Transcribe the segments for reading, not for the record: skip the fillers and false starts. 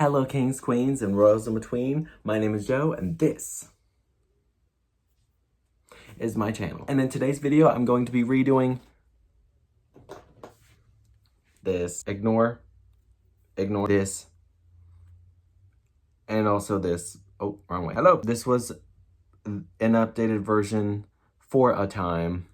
Hello kings, queens, and royals in between. My name is Joe, and this is my channel. And in today's video, I'm going to be redoing this. Ignore this, and also this. Oh, wrong way. Hello. This was an updated version for a time.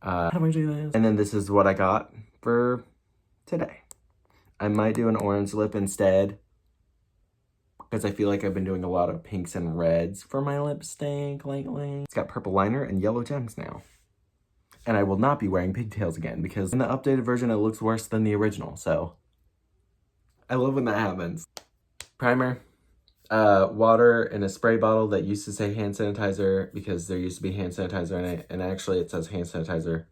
How do I do this? And then this is what I got for today. I might do an orange lip instead, because I feel like I've been doing a lot of pinks and reds for my lipstick lately. It's got purple liner and yellow gems now. And I will not be wearing pigtails again, because in the updated version, it looks worse than the original, so I love when that happens. Primer, water in a spray bottle that used to say hand sanitizer, because there used to be hand sanitizer in it, and actually it says hand sanitizer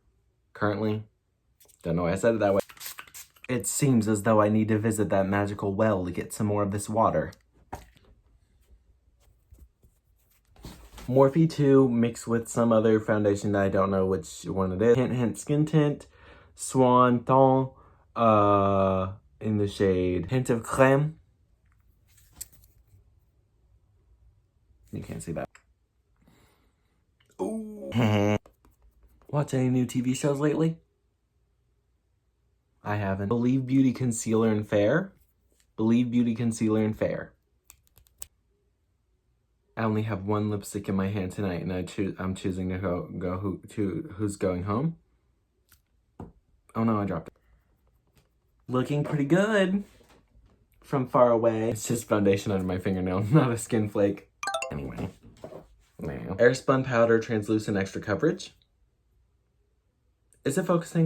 currently. Don't know why I said it that way. It seems as though I need to visit that magical well to get some more of this water. Morphe 2 mixed with some other foundation that I don't know which one it is. Hint Hint Skin Tint, Swan Ton, in the shade Hint of Creme. You can't see that. Ooh. Watch any new TV shows lately? I haven't. Believe Beauty Concealer and Fair. Believe Beauty Concealer and Fair. I only have one lipstick in my hand tonight, and I'm choosing to go Who's Going Home. Oh no, I dropped it. Looking pretty good from far away. It's just foundation under my fingernail, not a skin flake. Anyway, now. Airspun powder, translucent extra coverage. Is it focusing?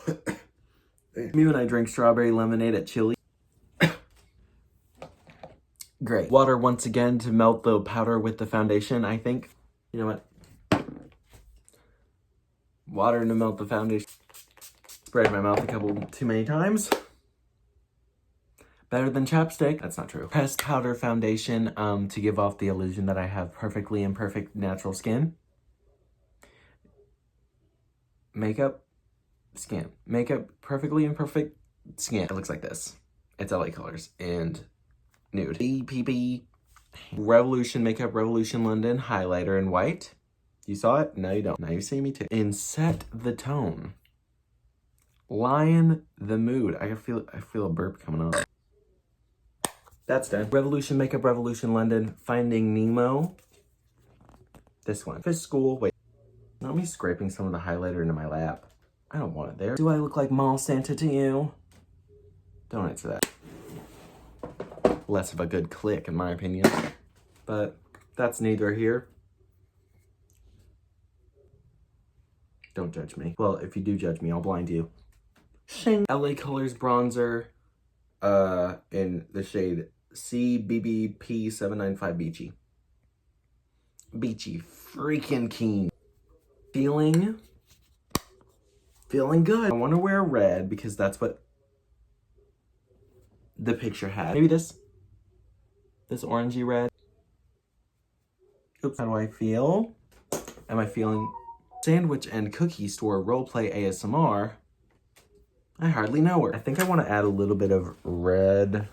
Me when I drink strawberry lemonade at Chili. Great. Water once again to melt the powder with the foundation, I think. You know what? Water to melt the foundation. Sprayed my mouth a couple too many times. Better than chapstick. That's not true. Pressed powder foundation to give off the illusion that I have perfectly imperfect natural skin. Makeup, skin. Makeup, perfectly imperfect skin. It looks like this. It's LA Colors and nude. BPB Revolution Makeup Revolution London highlighter in white. You saw it? No, you don't. Now you see me too. In Set the Tone. Lion the Mood. I feel a burp coming on. That's done. Revolution Makeup Revolution London Finding Nemo. This one. Fish School. Wait. Not me scraping some of the highlighter into my lap. I don't want it there. Do I look like Mall Santa to you? Don't answer that. Less of a good click, in my opinion. But that's neither here. Don't judge me. Well, if you do judge me, I'll blind you. Shing. LA Colors bronzer in the shade CBBP795 Beachy. Beachy freaking keen. Feeling good. I want to wear red because that's what the picture had. Maybe this orangey red. Oops. How do I feel? Am I feeling? Sandwich and Cookie Store roleplay ASMR. I hardly know her. I think I want to add a little bit of red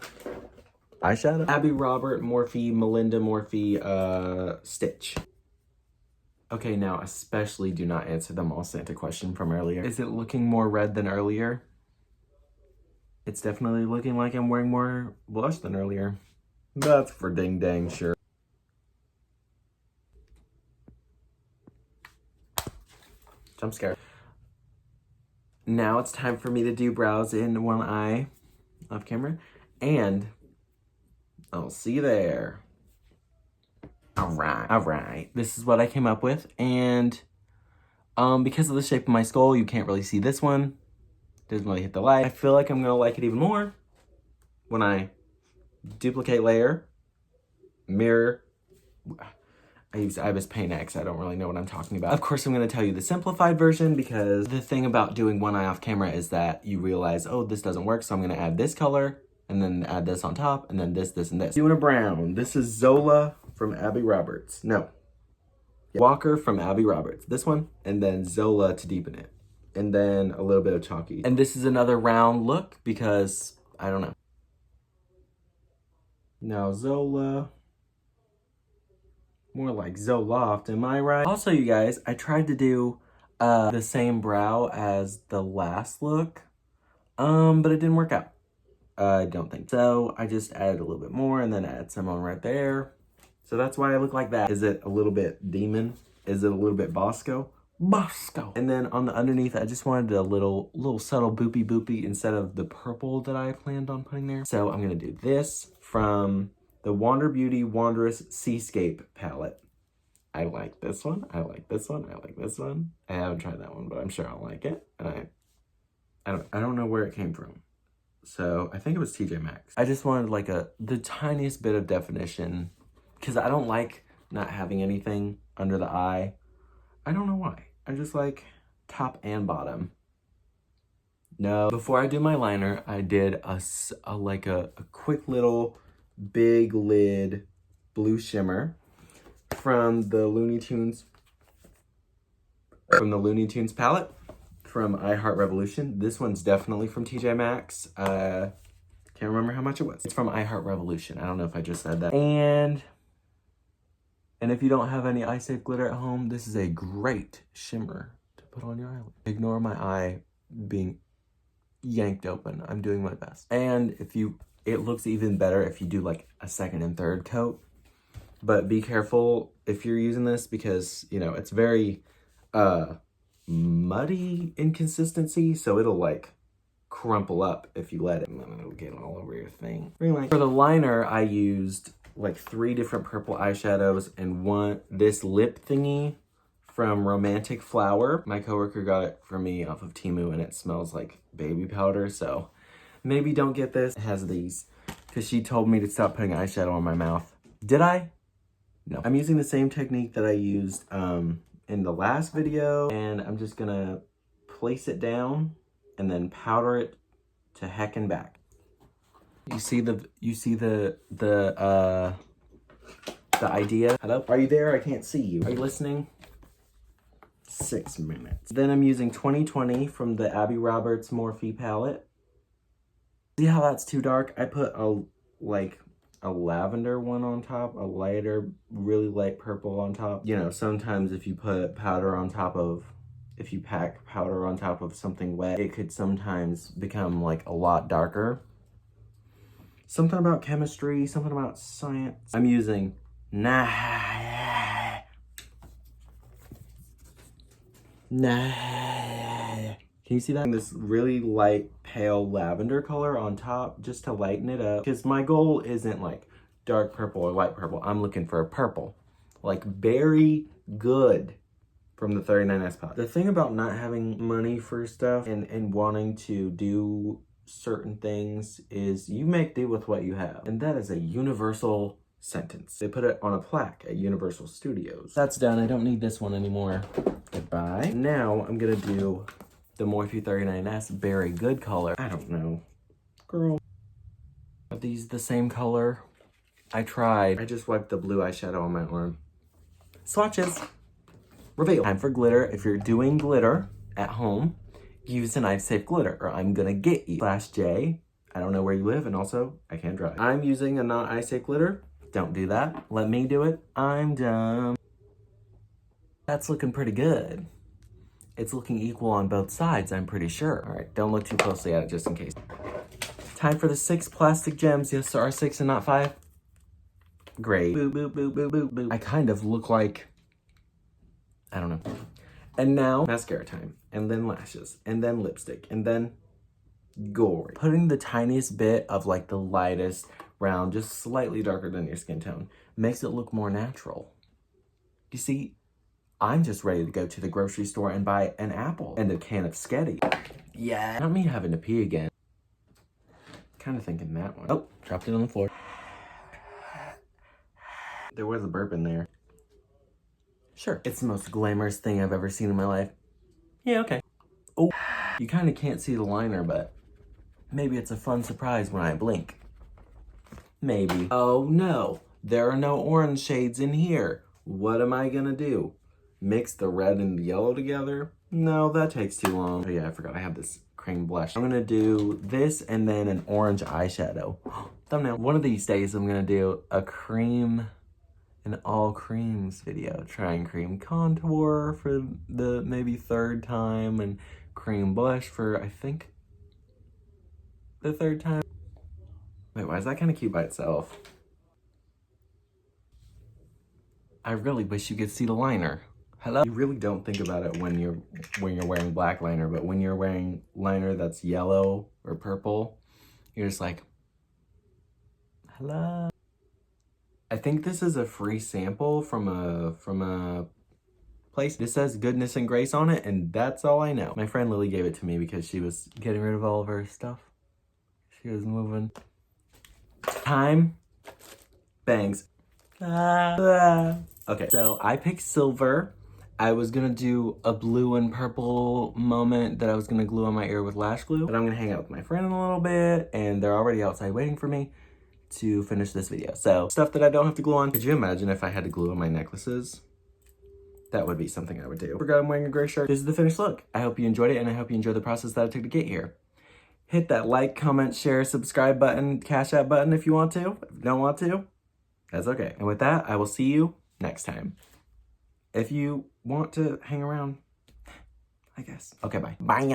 eyeshadow. Abby Robert Morphe Melinda Morphe Stitch. Okay, now especially do not answer the Mall Santa question from earlier. Is it looking more red than earlier? It's definitely looking like I'm wearing more blush than earlier. That's for ding dang sure. Jump scare. Now it's time for me to do brows in one eye off camera. And I'll see you there. All right. This is what I came up with. And because of the shape of my skull, you can't really see this one. Doesn't really hit the light. I feel like I'm gonna like it even more when I duplicate layer, mirror. I use Ibis Paint X. I don't really know what I'm talking about. Of course, I'm gonna tell you the simplified version, because the thing about doing one eye off camera is that you realize, oh, this doesn't work, so I'm gonna add this color and then add this on top, and then this, and this. Doing a brown. This is Zola from Abby Roberts. No. Walker from Abby Roberts. This one, and then Zola to deepen it. And then a little bit of chalky. And this is another round look because I don't know. Now Zola. More like Zoloft, am I right? Also, you guys, I tried to do the same brow as the last look, but it didn't work out. I don't think so. I just added a little bit more and then add some on right there. So that's why I look like that. Is it a little bit demon? Is it a little bit Bosco? Bosco. And then on the underneath, I just wanted a little subtle boopy boopy instead of the purple that I planned on putting there. So I'm gonna do this from the Wander Beauty Wanderous Seascape palette. I like this one. I like this one. I like this one. I haven't tried that one, but I'm sure I'll like it. And I don't know where it came from. So I think it was TJ Maxx. I just wanted like the tiniest bit of definition because I don't like not having anything under the eye. I don't know why. I just like top and bottom. No. Before I do my liner, I did a quick little big lid blue shimmer from the Looney Tunes palette from I Heart Revolution. This one's definitely from TJ Maxx. Can't remember how much it was. It's from I Heart Revolution. I don't know if I just said that. And if you don't have any eye safe glitter at home, this is a great shimmer to put on your eyelid. Ignore my eye being yanked open. I'm doing my best. And it looks even better if you do like a second and third coat. But be careful if you're using this because, you know, it's very muddy in consistency. So it'll like crumple up if you let it. And then it'll get all over your thing. For the liner, I used like 3 different purple eyeshadows and this lip thingy from Romantic Flower. My coworker got it for me off of Temu and it smells like baby powder. So maybe don't get this. It has these because she told me to stop putting eyeshadow on my mouth. Did I? No. I'm using the same technique that I used in the last video, and I'm just gonna place it down and then powder it to heck and back. You see the idea? Hello? Are you there? I can't see you. Are you listening? 6 minutes. Then I'm using 2020 from the Abby Roberts Morphe palette. See how that's too dark? I put a lavender one on top, a lighter, really light purple on top. You know, sometimes if you put powder on top of, if you pack powder on top of something wet, it could sometimes become like a lot darker. Something about chemistry, something about science. I'm using Can you see that? This really light, pale lavender color on top just to lighten it up. Because my goal isn't like dark purple or light purple. I'm looking for a purple. Like very good from the 39S palette. The thing about not having money for stuff and wanting to do certain things is you make do with what you have. And that is a universal sentence. They put it on a plaque at Universal Studios. That's done. I don't need this one anymore. Goodbye. Now I'm gonna do the Morphe 39S Berry Good color. I don't know. Girl. Are these the same color? I tried. I just wiped the blue eyeshadow on my arm. Swatches. Reveal. Time for glitter. If you're doing glitter at home, use an eye safe glitter or I'm gonna get you. /J. I don't know where you live and also I can't drive. I'm using a not eye safe glitter. Don't do that. Let me do it. I'm dumb. That's looking pretty good. It's looking equal on both sides, I'm pretty sure. All right, don't look too closely at it just in case. Time for the 6 plastic gems. Yes, there are 6 and not 5. Great. Boop, boop, boop, boop, boop, boop. I kind of look like, I don't know. And now, mascara time. And then lashes. And then lipstick. And then gory. Putting the tiniest bit of like the lightest brown, just slightly darker than your skin tone, makes it look more natural. You see, I'm just ready to go to the grocery store and buy an apple and a can of Sketty. Yeah. Not me having to pee again. Kind of thinking that one. Oh, dropped it on the floor. There was a burp in there. Sure. It's the most glamorous thing I've ever seen in my life. Yeah, okay. Oh, you kind of can't see the liner, but maybe it's a fun surprise when I blink. Maybe. Oh no, there are no orange shades in here. What am I gonna do? Mix the red and the yellow together? No, that takes too long. Oh yeah, I forgot I have this cream blush. I'm gonna do this and then an orange eyeshadow. Thumbnail. One of these days I'm gonna do a cream, an all creams video. Trying cream contour for the maybe third time and cream blush for, I think, the third time. Wait, why is that kind of cute by itself? I really wish you could see the liner. Hello? You really don't think about it when you're wearing black liner, but when you're wearing liner that's yellow or purple, you're just like, hello? I think this is a free sample from a place. This says Goodness and Grace on it, and that's all I know. My friend Lily gave it to me because she was getting rid of all of her stuff. She was moving. Time. Bangs. Okay, so I picked silver. I was gonna do a blue and purple moment that I was gonna glue on my ear with lash glue, but I'm gonna hang out with my friend in a little bit, and they're already outside waiting for me to finish this video. So, stuff that I don't have to glue on. Could you imagine if I had to glue on my necklaces? That would be something I would do. Forgot I'm wearing a gray shirt. This is the finished look. I hope you enjoyed it, and I hope you enjoyed the process that it took to get here. Hit that like, comment, share, subscribe button, Cash App button if you want to. If you don't want to, that's okay. And with that, I will see you next time. If you want to hang around, I guess. Okay, bye. Bye now.